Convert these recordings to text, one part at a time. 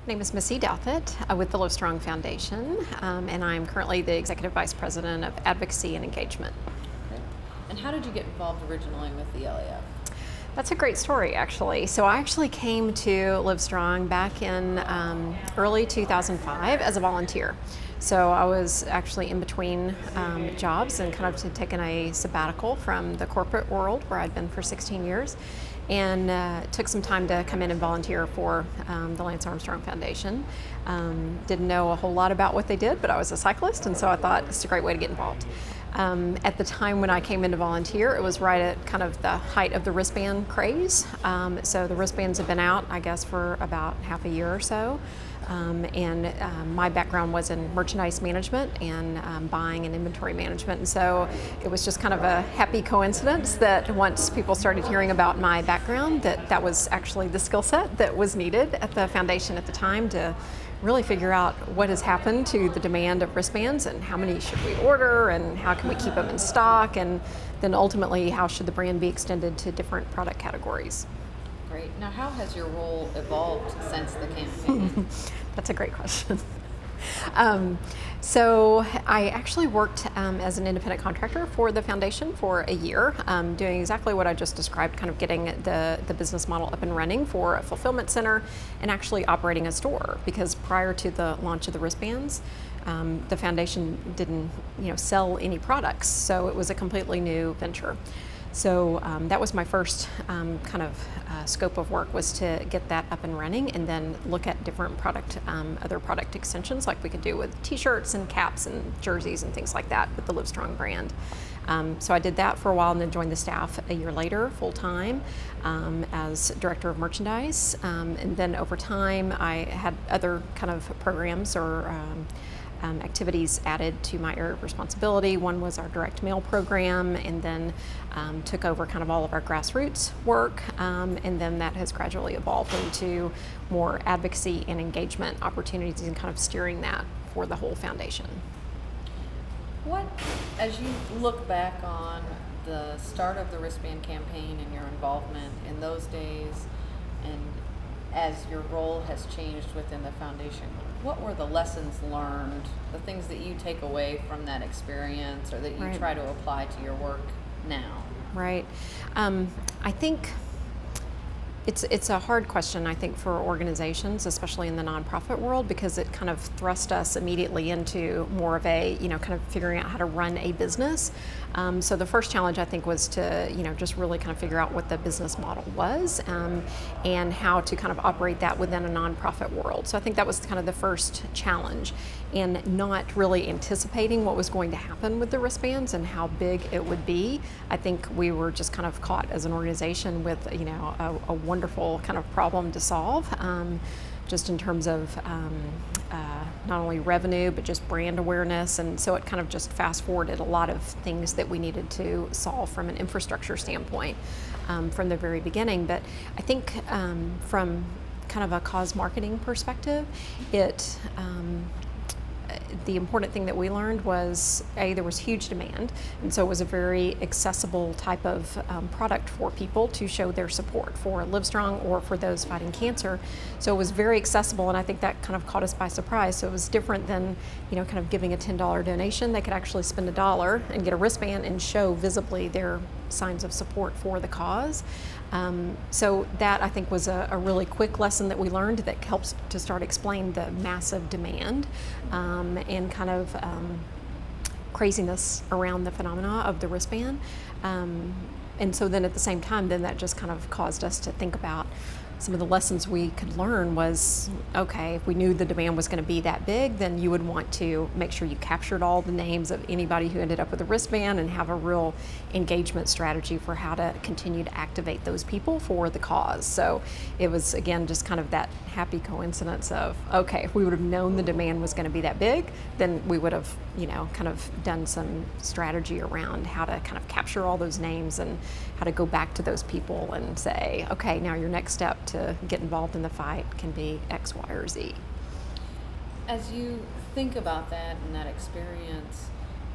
My name is Missy Douthit with the Livestrong Foundation, and I'm currently the Executive Vice President of Advocacy and Engagement. Okay. And how did you get involved originally with the LAF? That's a great story, actually. So I actually came to Livestrong back in early 2005 as a volunteer. So I was actually in between jobs and kind of taken a sabbatical from the corporate world where I'd been for 16 years. And took some time to come in and volunteer for the Lance Armstrong Foundation. Didn't know a whole lot about what they did, but I was a cyclist, and so I thought it's a great way to get involved. At the time when I came in to volunteer, it was right at kind of the height of the wristband craze. So the wristbands have been out, I guess, for about half a year or so. My background was in merchandise management and buying and inventory management, and so it was just kind of a happy coincidence that once people started hearing about my background, that was actually the skill set that was needed at the foundation at the time to really figure out what has happened to the demand of wristbands and how many should we order and how can we keep them in stock, and then ultimately how should the brand be extended to different product categories. Great. Now, how has your role evolved since the campaign? That's a great question. So I actually worked as an independent contractor for the foundation for a year, doing exactly what I just described, kind of getting the business model up and running for a fulfillment center and actually operating a store, because prior to the launch of the wristbands, the foundation didn't sell any products, so it was a completely new venture. So that was my first kind of scope of work, was to get that up and running and then look at different other product extensions like we could do with t-shirts and caps and jerseys and things like that with the Livestrong brand. So I did that for a while and then joined the staff a year later full-time as Director of Merchandise. And then over time I had other kind of programs or activities added to my area of responsibility. One was our direct mail program, and then took over kind of all of our grassroots work, and then that has gradually evolved into more advocacy and engagement opportunities and kind of steering that for the whole foundation. As you look back on the start of the wristband campaign and your involvement in those days, and as your role has changed within the foundation, what were the lessons learned, the things that you take away from that experience or that you try to apply to your work now? Right. I think it's a hard question, I think, for organizations, especially in the nonprofit world, because it kind of thrust us immediately into more of a, kind of figuring out how to run a business. So the first challenge, I think, was to, just really kind of figure out what the business model was and how to kind of operate that within a nonprofit world. So I think that was kind of the first challenge, and not really anticipating what was going to happen with the wristbands and how big it would be. I think we were just kind of caught as an organization with, a wonderful kind of problem to solve, just in terms of not only revenue, but just brand awareness. And so it kind of just fast forwarded a lot of things that we needed to solve from an infrastructure standpoint from the very beginning. But I think from kind of a cause marketing perspective, the important thing that we learned was, there was huge demand, and so it was a very accessible type of product for people to show their support for Livestrong or for those fighting cancer. So it was very accessible, and I think that kind of caught us by surprise. So it was different than, kind of giving a $10 donation. They could actually spend $1 and get a wristband and show visibly their signs of support for the cause. So that, I think, was a really quick lesson that we learned that helps to start explain the massive demand and kind of craziness around the phenomena of the wristband. And so then at the same time, then that just kind of caused us to think about some of the lessons we could learn was, okay, if we knew the demand was going to be that big, then you would want to make sure you captured all the names of anybody who ended up with a wristband and have a real engagement strategy for how to continue to activate those people for the cause. So it was, again, just kind of that happy coincidence of, okay, if we would have known the demand was going to be that big, then we would have, kind of done some strategy around how to kind of capture all those names and how to go back to those people and say, okay, now your next step to get involved in the fight can be X, Y, or Z. As you think about that and that experience,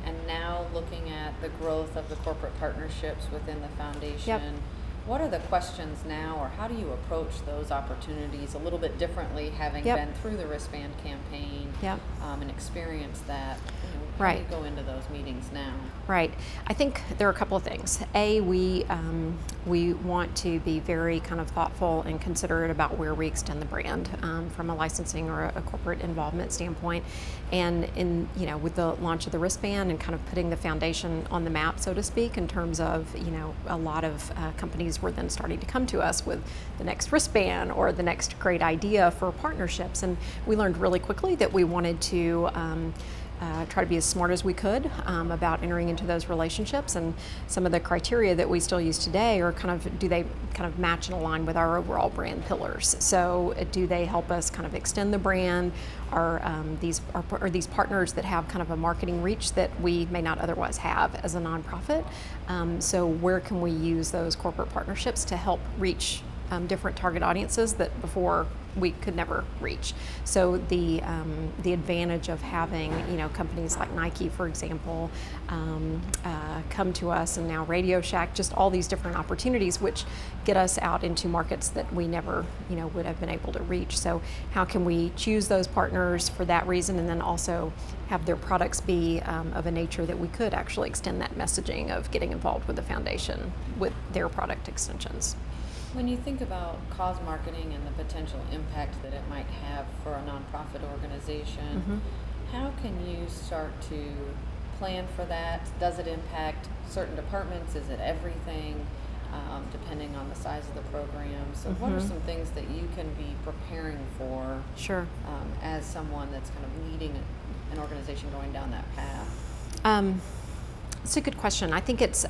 and now looking at the growth of the corporate partnerships within the foundation, What are the questions now, or how do you approach those opportunities a little bit differently, having been through the wristband campaign and experienced that? How do you go into those meetings now? Right. I think there are a couple of things. A, we want to be very kind of thoughtful and considerate about where we extend the brand from a licensing or a corporate involvement standpoint. And with the launch of the wristband and kind of putting the foundation on the map, so to speak, in terms of, a lot of companies were then starting to come to us with the next wristband or the next great idea for partnerships. And we learned really quickly that we wanted to try to be as smart as we could about entering into those relationships, and some of the criteria that we still use today are do they kind of match and align with our overall brand pillars? So do they help us kind of extend the brand? Are these partners that have kind of a marketing reach that we may not otherwise have as a nonprofit? So where can we use those corporate partnerships to help reach different target audiences that before we could never reach? So the advantage of having companies like Nike, for example, come to us, and now Radio Shack, just all these different opportunities which get us out into markets that we never would have been able to reach. So how can we choose those partners for that reason, and then also have their products be of a nature that we could actually extend that messaging of getting involved with the foundation with their product extensions. When you think about cause marketing and the potential impact that it might have for a nonprofit organization, how can you start to plan for that? Does it impact certain departments? Is it everything, depending on the size of the program? So what are some things that you can be preparing for as someone that's kind of leading an organization going down that path? It's a good question. I think it's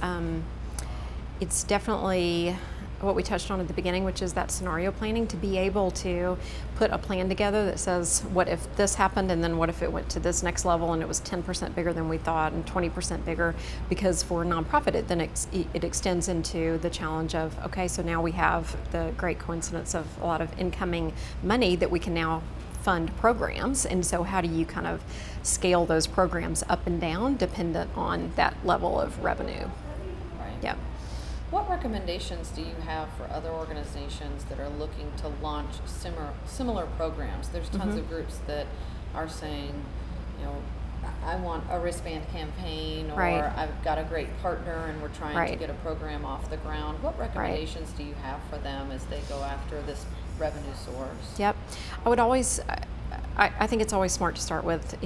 definitely what we touched on at the beginning, which is that scenario planning, to be able to put a plan together that says, what if this happened, and then what if it went to this next level and it was 10% bigger than we thought and 20% bigger? Because for a nonprofit, it extends into the challenge of, okay, so now we have the great coincidence of a lot of incoming money that we can now fund programs, and so how do you kind of scale those programs up and down dependent on that level of revenue? Right. Yeah. What recommendations do you have for other organizations that are looking to launch similar programs? There's tons of groups that are saying, I want a wristband campaign, or I've got a great partner and we're trying to get a program off the ground. What recommendations do you have for them as they go after this revenue source? Yep. I would always, I think it's always smart to start with,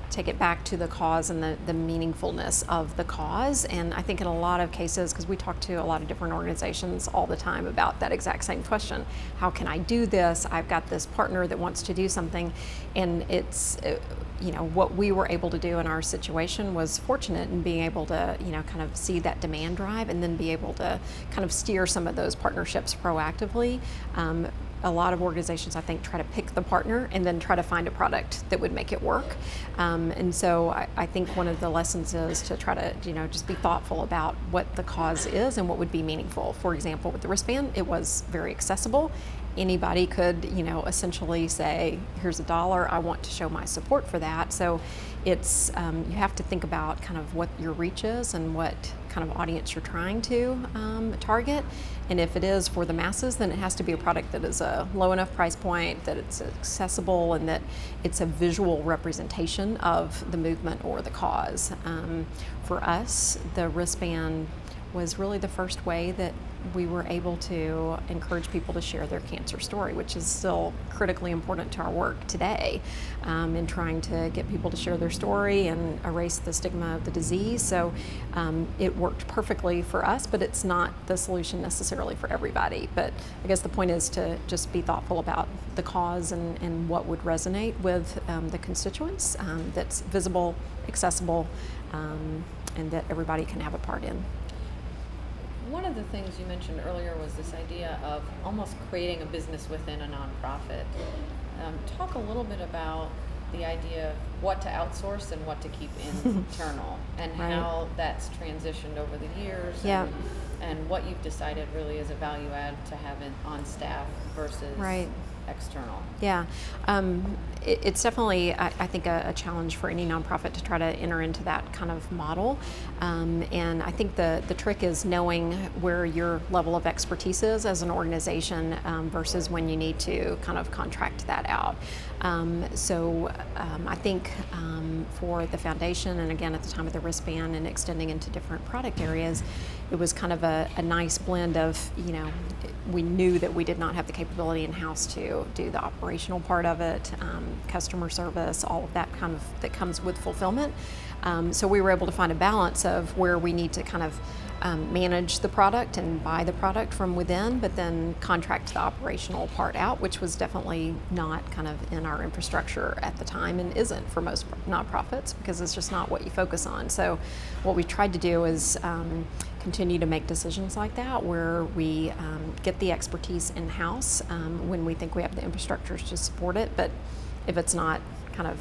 take it back to the cause and the meaningfulness of the cause. And I think in a lot of cases, because we talk to a lot of different organizations all the time about that exact same question, how can I do this? I've got this partner that wants to do something, and it's, what we were able to do in our situation was fortunate in being able to, kind of see that demand drive and then be able to kind of steer some of those partnerships proactively. A lot of organizations, I think, try to pick the partner and then try to find a product that would make it work. And so I think one of the lessons is to try to, just be thoughtful about what the cause is and what would be meaningful. For example, with the wristband, it was very accessible. Anybody could, essentially say, here's $1, I want to show my support for that. So it's, you have to think about kind of what your reach is and what kind of audience you're trying to target. And if it is for the masses, then it has to be a product that is a low enough price point, that it's accessible, and that it's a visual representation of the movement or the cause. For us, the wristband was really the first way that we were able to encourage people to share their cancer story, which is still critically important to our work today, in trying to get people to share their story and erase the stigma of the disease. So it worked perfectly for us, but it's not the solution necessarily for everybody. But I guess the point is to just be thoughtful about the cause and what would resonate with the constituents, that's visible, accessible, and that everybody can have a part in. One of the things you mentioned earlier was this idea of almost creating a business within a nonprofit. Talk a little bit about the idea of what to outsource and what to keep internal, and how that's transitioned over the years, and what you've decided really is a value add to have it on staff versus external. Yeah, it's definitely, I think, a challenge for any nonprofit to try to enter into that kind of model. And I think the trick is knowing where your level of expertise is as an organization versus when you need to kind of contract that out. I think for the foundation, and again at the time of the wristband and extending into different product areas, it was kind of a nice blend of, we knew that we did not have the capability in-house to do the operational part of it, customer service, all of that kind of that comes with fulfillment. So we were able to find a balance of where we need to kind of manage the product and buy the product from within, but then contract the operational part out, which was definitely not kind of in our infrastructure at the time and isn't for most nonprofits because it's just not what you focus on. So what we tried to do is continue to make decisions like that where we get the expertise in-house when we think we have the infrastructures to support it, but if it's not kind of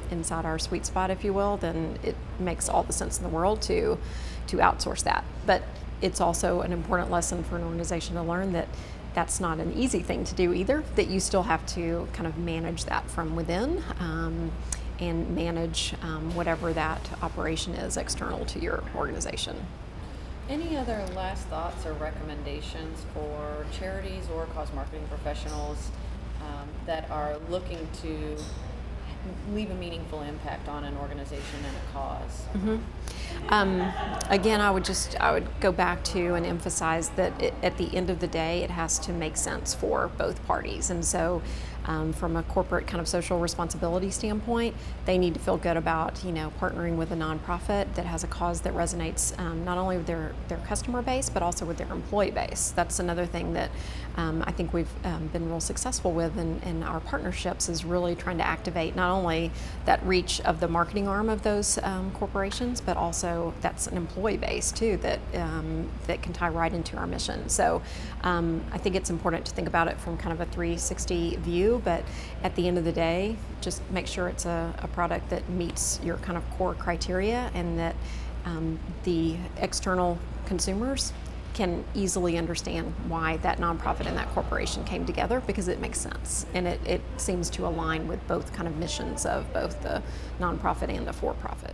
inside our sweet spot, if you will, then it makes all the sense in the world to outsource that. But it's also an important lesson for an organization to learn that that's not an easy thing to do either, that you still have to kind of manage that from within and manage whatever that operation is external to your organization. Any other last thoughts or recommendations for charities or cause marketing professionals that are looking to leave a meaningful impact on an organization and a cause? Again, I would go back to and emphasize that at the end of the day, it has to make sense for both parties. And so from a corporate kind of social responsibility standpoint, they need to feel good about, partnering with a nonprofit that has a cause that resonates not only with their customer base, but also with their employee base. That's another thing that I think we've been real successful with in our partnerships, is really trying to activate not only that reach of the marketing arm of those corporations, but also that's an employee base too that can tie right into our mission. So I think it's important to think about it from kind of a 360 view, but at the end of the day, just make sure it's a product that meets your kind of core criteria and that the external consumers can easily understand why that nonprofit and that corporation came together, because it makes sense and it seems to align with both kind of missions of both the nonprofit and the for-profit.